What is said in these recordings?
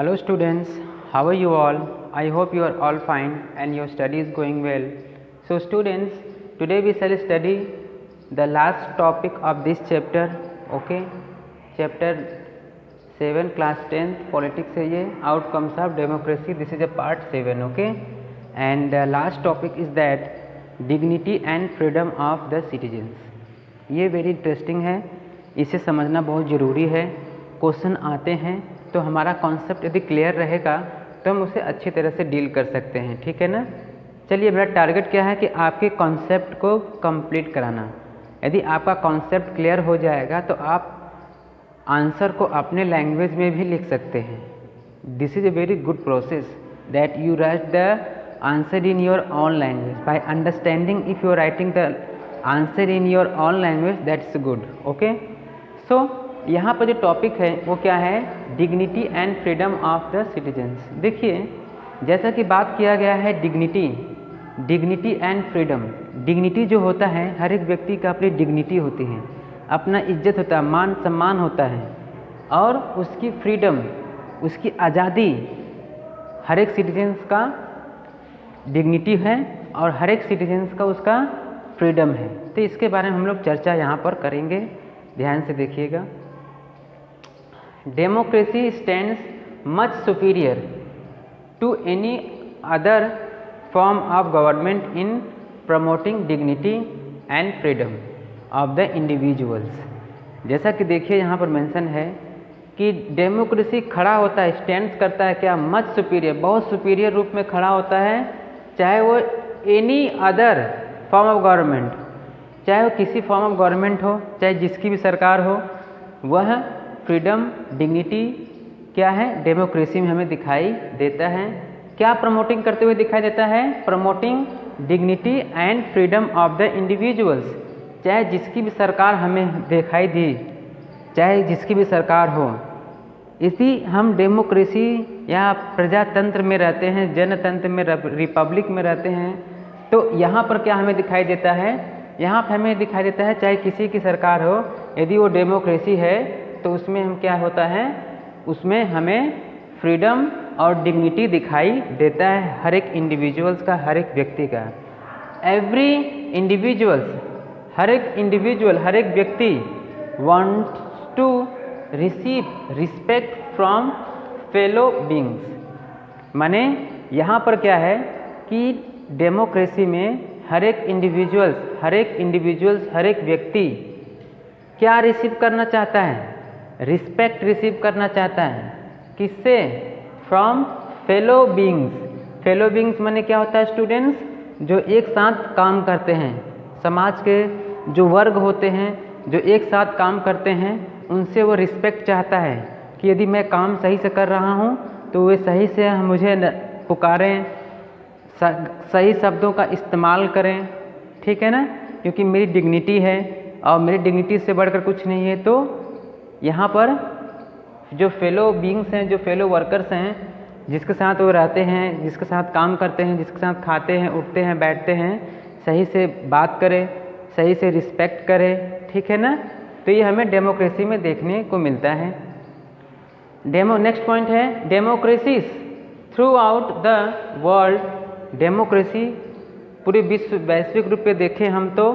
Hello students, how are you all? I hope you are all fine and your study is going well. So students, today we shall study the last topic of this chapter, okay? Chapter 7 class 10th politics है ये, outcomes of democracy. This is a part 7, okay? And the last topic is that dignity and freedom of the citizens. ये very interesting है, इसे समझना बहुत ज़रूरी है. Question आते हैं तो हमारा कॉन्सेप्ट यदि क्लियर रहेगा तो हम उसे अच्छी तरह से डील कर सकते हैं, ठीक है ना. चलिए, मेरा टारगेट क्या है कि आपके कॉन्सेप्ट को कंप्लीट कराना. यदि आपका कॉन्सेप्ट क्लियर हो जाएगा तो आप आंसर को अपने लैंग्वेज में भी लिख सकते हैं. This is a very good process that you write the answer in your own language. By understanding if you are writing the answer in your own language, that's good. Okay, so यहाँ पर जो topic है वो क्या है, dignity and freedom of the citizens. देखिए, जैसा कि बात किया गया है डिग्निटी एंड फ्रीडम. डिग्निटी जो होता है, हर एक व्यक्ति का अपनी डिग्निटी होती है, अपना इज्जत होता है, मान सम्मान होता है. और उसकी फ्रीडम, उसकी आज़ादी, हर एक सिटीजन्स का डिग्निटी है और हर एक सिटीजन्स का उसका फ्रीडम है. तो इसके बारे में हम लोग चर्चा यहाँ पर करेंगे, ध्यान से देखिएगा. Democracy stands much superior to any other form of government in promoting dignity and freedom of the individuals. जैसा कि देखिए यहाँ पर मेंशन है कि डेमोक्रेसी खड़ा होता है, स्टैंड्स करता है क्या, मच सुपीरियर, बहुत सुपीरियर रूप में खड़ा होता है, चाहे वो any other form of government, चाहे वो किसी फॉर्म ऑफ गवर्नमेंट हो, चाहे जिसकी भी सरकार हो, वह फ्रीडम डिग्निटी क्या है, डेमोक्रेसी में हमें दिखाई देता है. क्या प्रमोटिंग करते हुए दिखाई देता है, promoting dignity and freedom of the individuals. चाहे जिसकी भी सरकार हमें दिखाई दी, चाहे जिसकी भी सरकार हो, इसी हम डेमोक्रेसी या प्रजातंत्र में रहते हैं, जनतंत्र में, रिपब्लिक में रहते हैं. तो यहाँ पर क्या हमें दिखाई देता है, यहाँ पर हमें दिखाई देता है चाहे किसी की सरकार हो, यदि वो डेमोक्रेसी है तो उसमें हम क्या होता है, उसमें हमें फ्रीडम और डिग्निटी दिखाई देता है, हर एक इंडिविजुअल्स का, हर एक व्यक्ति का. एवरी इंडिविजुअल्स, हर एक इंडिविजुअल, हर एक व्यक्ति wants to receive respect from fellow beings. माने यहाँ पर क्या है कि डेमोक्रेसी में हर एक इंडिविजुअल्स, हर एक व्यक्ति क्या रिसीव करना चाहता है, रिस्पेक्ट रिसीव करना चाहता है. किससे, from fellow beings. Fellow beings माने क्या होता है स्टूडेंट्स, जो एक साथ काम करते हैं, समाज के जो वर्ग होते हैं जो एक साथ काम करते हैं, उनसे वो रिस्पेक्ट चाहता है कि यदि मैं काम सही से कर रहा हूँ तो वे सही से मुझे पुकारें, सही शब्दों का इस्तेमाल करें, ठीक है ना, क्योंकि मेरी डिग्निटी है और मेरी डिग्निटी से बढ़कर कुछ नहीं है. तो यहाँ पर जो फेलो बींग्स हैं, जो फेलो वर्कर्स हैं, जिसके साथ वो रहते हैं, जिसके साथ काम करते हैं, जिसके साथ खाते हैं, उठते हैं, बैठते हैं, सही से बात करें, सही से रिस्पेक्ट करें, ठीक है ना. तो ये हमें डेमोक्रेसी में देखने को मिलता है. नेक्स्ट पॉइंट है democracies through out the world. Democracy पूरे विश्व, वैश्विक रूप पे देखें हम तो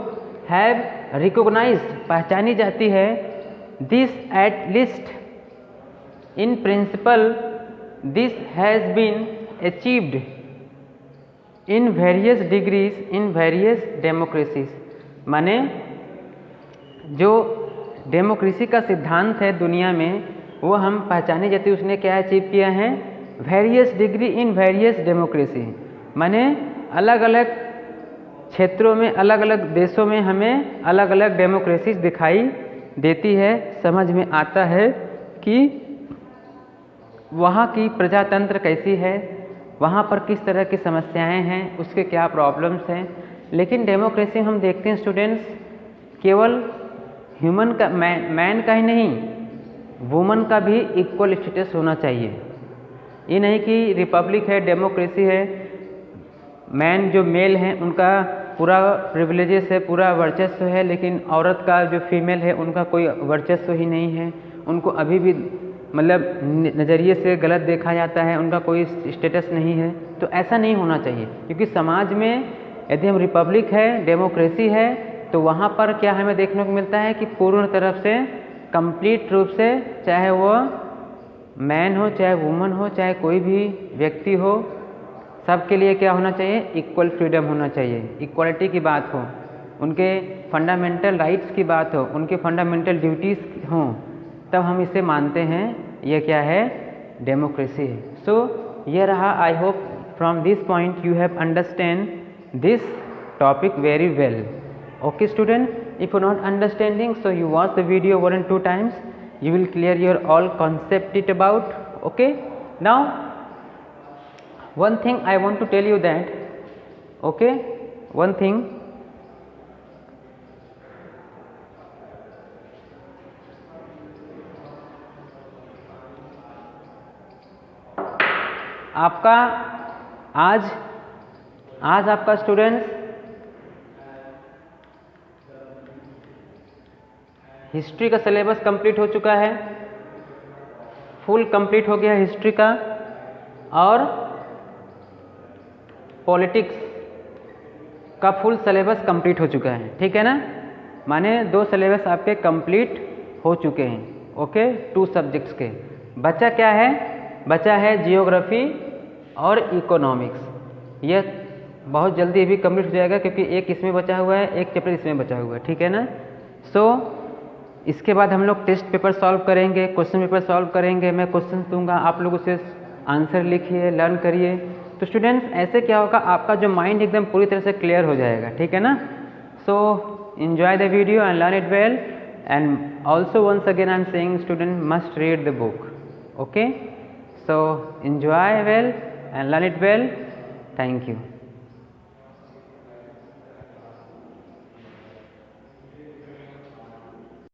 हैव रिकॉग्नाइज्ड, पहचानी जाती है, this at least in principle this has been achieved in various degrees in various democracies. माने जो डेमोक्रेसी का सिद्धांत है दुनिया में, वो हम पहचानी जाती है, उसने क्या अचीव किया है, various degree in various democracy. माने अलग अलग क्षेत्रों में, अलग अलग देशों में हमें अलग अलग डेमोक्रेसीज दिखाई देती है. समझ में आता है कि वहाँ की प्रजातंत्र कैसी है, वहाँ पर किस तरह की समस्याएं हैं, उसके क्या प्रॉब्लम्स हैं. लेकिन डेमोक्रेसी हम देखते हैं स्टूडेंट्स, केवल ह्यूमन का, मैन का ही नहीं, वुमन का भी इक्वल स्टेटस होना चाहिए. ये नहीं कि रिपब्लिक है, डेमोक्रेसी है, मैन जो मेल हैं उनका पूरा प्रिविलेजेस है, पूरा वर्चस्व है, लेकिन औरत का जो फीमेल है उनका कोई वर्चस्व ही नहीं है, उनको अभी भी मतलब नज़रिए से गलत देखा जाता है, उनका कोई स्टेटस नहीं है, तो ऐसा नहीं होना चाहिए। क्योंकि समाज में यदि हम रिपब्लिक है, डेमोक्रेसी है, तो वहाँ पर क्या हमें देखने को मिलता है कि पूर्ण तरफ से कंप्लीट रूप से, चाहे वो मैन हो, चाहे वुमन हो, चाहे कोई भी व्यक्ति हो, सबके लिए क्या होना चाहिए, इक्वल फ्रीडम होना चाहिए, इक्वलिटी की बात हो, उनके फंडामेंटल राइट्स की बात हो, उनके फंडामेंटल ड्यूटीज़ हों, तब हम इसे मानते हैं ये क्या है, डेमोक्रेसी है। सो ये रहा, I hope from this point you have understand this topic very well. Okay student, if you're not understanding, so you watch the video 1 and 2 times, you will clear your all concept it about. Okay, now one thing I want to tell you that, okay, one thing, आपका आज आपका students history का syllabus complete हो चुका है, full complete हो गया history का, और पॉलिटिक्स का फुल सिलेबस कंप्लीट हो चुका है, ठीक है ना। माने 2 सिलेबस आपके कंप्लीट हो चुके हैं, ओके, 2 सब्जेक्ट्स के। बचा क्या है, बचा है जियोग्राफी और इकोनॉमिक्स। ये बहुत जल्दी भी कंप्लीट हो जाएगा, क्योंकि एक इसमें बचा हुआ है, एक चैप्टर इसमें बचा हुआ है, ठीक है ना। सो इसके बाद हम लोग टेस्ट पेपर सॉल्व करेंगे, क्वेश्चन पेपर सॉल्व करेंगे, मैं क्वेश्चन दूंगा, आप लोग उसे आंसर लिखिए, लर्न करिए। तो स्टूडेंट्स ऐसे क्या होगा, आपका जो माइंड एकदम पूरी तरह से क्लियर हो जाएगा, ठीक है ना। सो enjoy the video and learn it well, and also once again I am saying student must read the book, okay. So enjoy well and learn it well. Thank you.